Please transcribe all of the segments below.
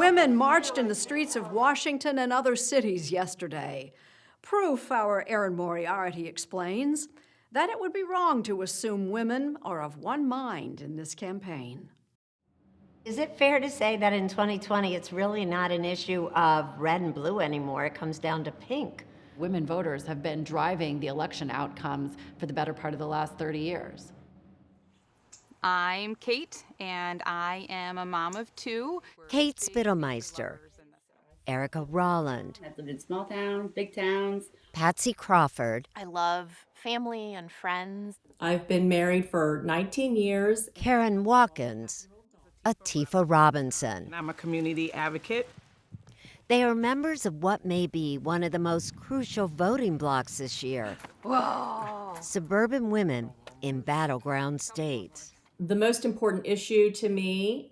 Women marched in the streets of Washington and other cities yesterday. Proof, our Erin Moriarty explains, that it would be wrong to assume women are of one mind in this campaign. Is it fair to say that in 2020 it's really not an issue of red and blue anymore? It comes down to pink. Women voters have been driving the election outcomes for the better part of the last 30 years. I'm Kate, and I am a mom of two. Kate Spittelmeister, Erica Rolland, I've lived in small towns, big towns. Patsy Crawford, I love family and friends. I've been married for 19 years. Karen Watkins, Atifa Robinson. I'm a community advocate. They are members of what may be one of the most crucial voting blocs this year. Whoa! Suburban women in battleground states. The most important issue to me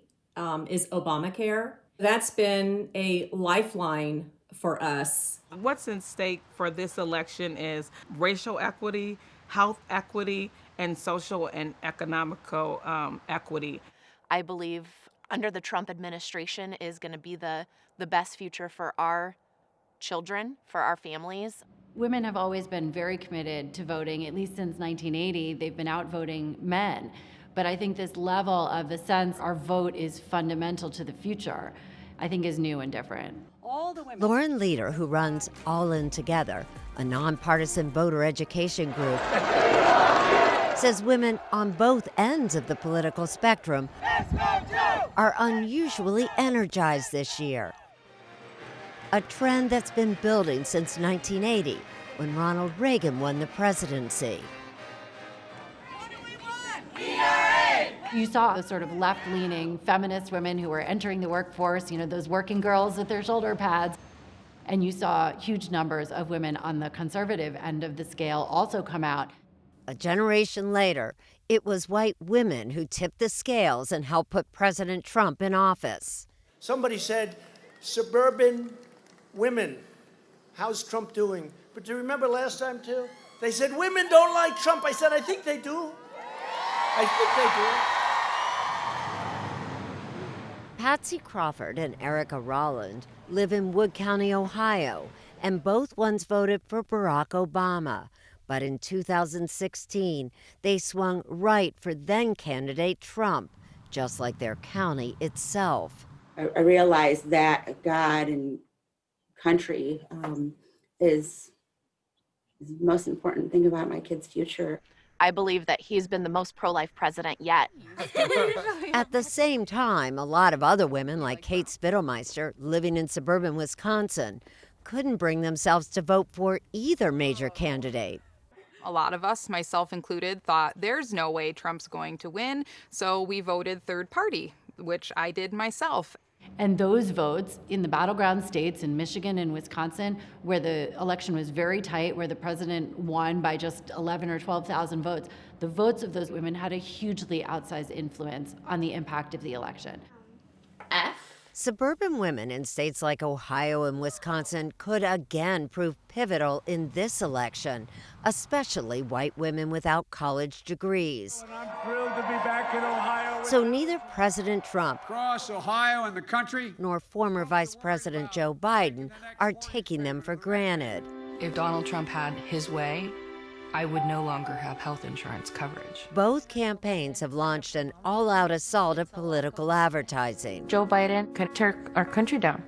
is Obamacare. That's been a lifeline for us. What's in stake for this election is racial equity, health equity, and social and economical equity. I believe under the Trump administration is going to be the best future for our children, for our families. Women have always been very committed to voting. At least since 1980, they've been outvoting men. But I think this level of the sense our vote is fundamental to the future, I think is new and different. Lauren Leader, who runs All In Together, a nonpartisan voter education group, says women on both ends of the political spectrum are unusually energized this year. A trend that's been building since 1980, when Ronald Reagan won the presidency. You saw the sort of left-leaning feminist women who were entering the workforce, those working girls with their shoulder pads. And you saw huge numbers of women on the conservative end of the scale also come out. A generation later, it was white women who tipped the scales and helped put President Trump in office. Somebody said, suburban women, how's Trump doing? But do you remember last time too? They said, women don't like Trump. I said, I think they do. I think they do. Patsy Crawford and Erica Rolland live in Wood County, Ohio, and both once voted for Barack Obama. But in 2016, they swung right for then-candidate Trump, just like their county itself. I realized that God and country is the most important thing about my kids' future. I believe that he's been the most pro-life president yet. At the same time, a lot of other women, like Kate Spittelmeister, living in suburban Wisconsin, couldn't bring themselves to vote for either major candidate. A lot of us, myself included, thought there's no way Trump's going to win, so we voted third party, which I did myself. And those votes in the battleground states in Michigan and Wisconsin, where the election was very tight, where the president won by just 11 or 12,000 votes, the votes of those women had a hugely outsized influence on the impact of the election. Suburban women in states like Ohio and Wisconsin could again prove pivotal in this election, especially white women without college degrees. I'm thrilled to be back in Ohio. So neither President Trump Across Ohio and the country. nor former Vice President Joe Biden are taking them for granted. If Donald Trump had his way, I would no longer have health insurance coverage. Both campaigns have launched an all-out assault of political advertising. Joe Biden could tear our country down.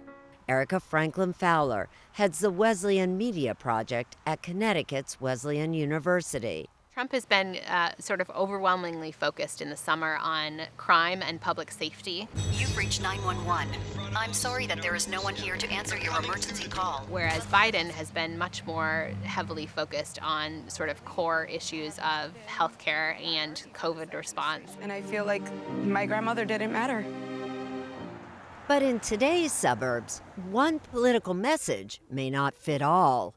Erica Franklin Fowler heads the Wesleyan Media Project at Connecticut's Wesleyan University. Trump has been sort of overwhelmingly focused in the summer on crime and public safety. You've reached 911. I'm sorry that there is no one here to answer your emergency call. Whereas Biden has been much more heavily focused on sort of core issues of healthcare and COVID response. And I feel like my grandmother didn't matter. But in today's suburbs, one political message may not fit all.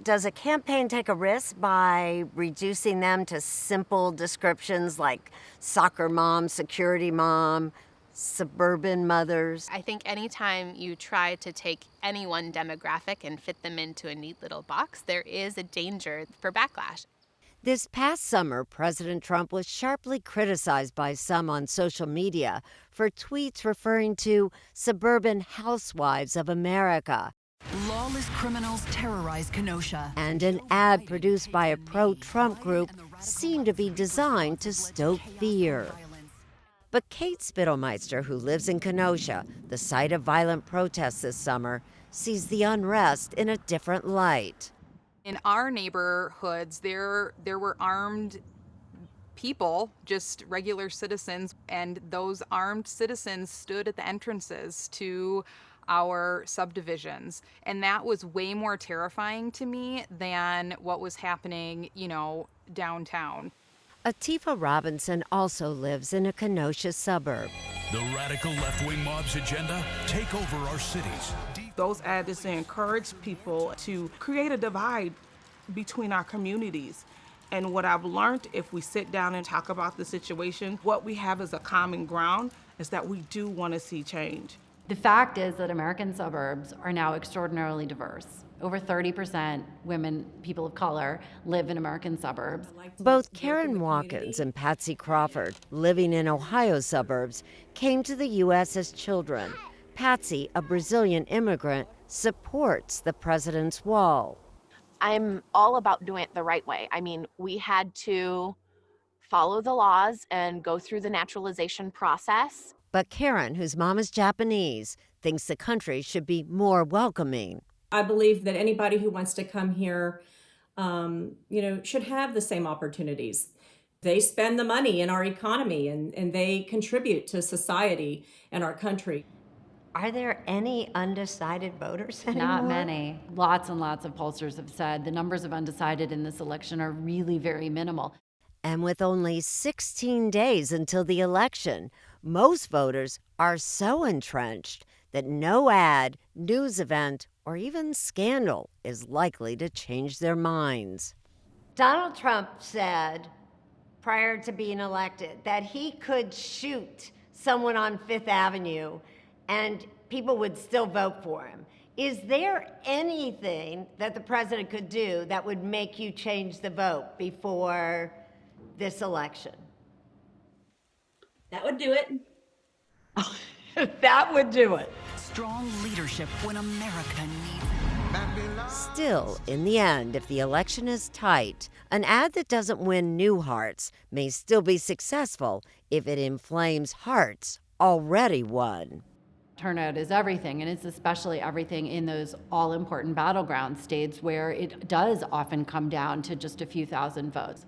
Does a campaign take a risk by reducing them to simple descriptions like soccer mom, security mom, suburban mothers? I think anytime you try to take any one demographic and fit them into a neat little box, there is a danger for backlash. This past summer, President Trump was sharply criticized by some on social media for tweets referring to suburban housewives of America. Lawless criminals terrorize Kenosha. And an ad produced by a pro-Trump group seemed to be designed to stoke fear. But Kate Spittlemeister, who lives in Kenosha, the site of violent protests this summer, sees the unrest in a different light. In our neighborhoods, there were armed people, just regular citizens, and those armed citizens stood at the entrances to our subdivisions. And that was way more terrifying to me than what was happening, downtown. Atifa Robinson also lives in a Kenosha suburb. The radical left-wing mob's agenda take over our cities. Those ads encourage people to create a divide between our communities. And what I've learned, if we sit down and talk about the situation, what we have as a common ground is that we do want to see change. The fact is that American suburbs are now extraordinarily diverse. Over 30% women, people of color, live in American suburbs. Both Karen Watkins and Patsy Crawford, living in Ohio suburbs, came to the U.S. as children. Patsy, a Brazilian immigrant, supports the president's wall. I'm all about doing it the right way. I mean, we had to follow the laws and go through the naturalization process. But Karen, whose mom is Japanese, thinks the country should be more welcoming. I believe that anybody who wants to come here, should have the same opportunities. They spend the money in our economy and they contribute to society and our country. Are there any undecided voters anymore? Not many. Lots and lots of pollsters have said the numbers of undecided in this election are really very minimal. And with only 16 days until the election, most voters are so entrenched that no ad, news event, or even scandal is likely to change their minds. Donald Trump said prior to being elected that he could shoot someone on Fifth Avenue and people would still vote for him. Is there anything that the president could do that would make you change the vote before this election? That would do it. That would do it. Strong leadership when America needs it. Still, in the end, if the election is tight, an ad that doesn't win new hearts may still be successful if it inflames hearts already won. Turnout is everything, and it's especially everything in those all-important battleground states where it does often come down to just a few thousand votes.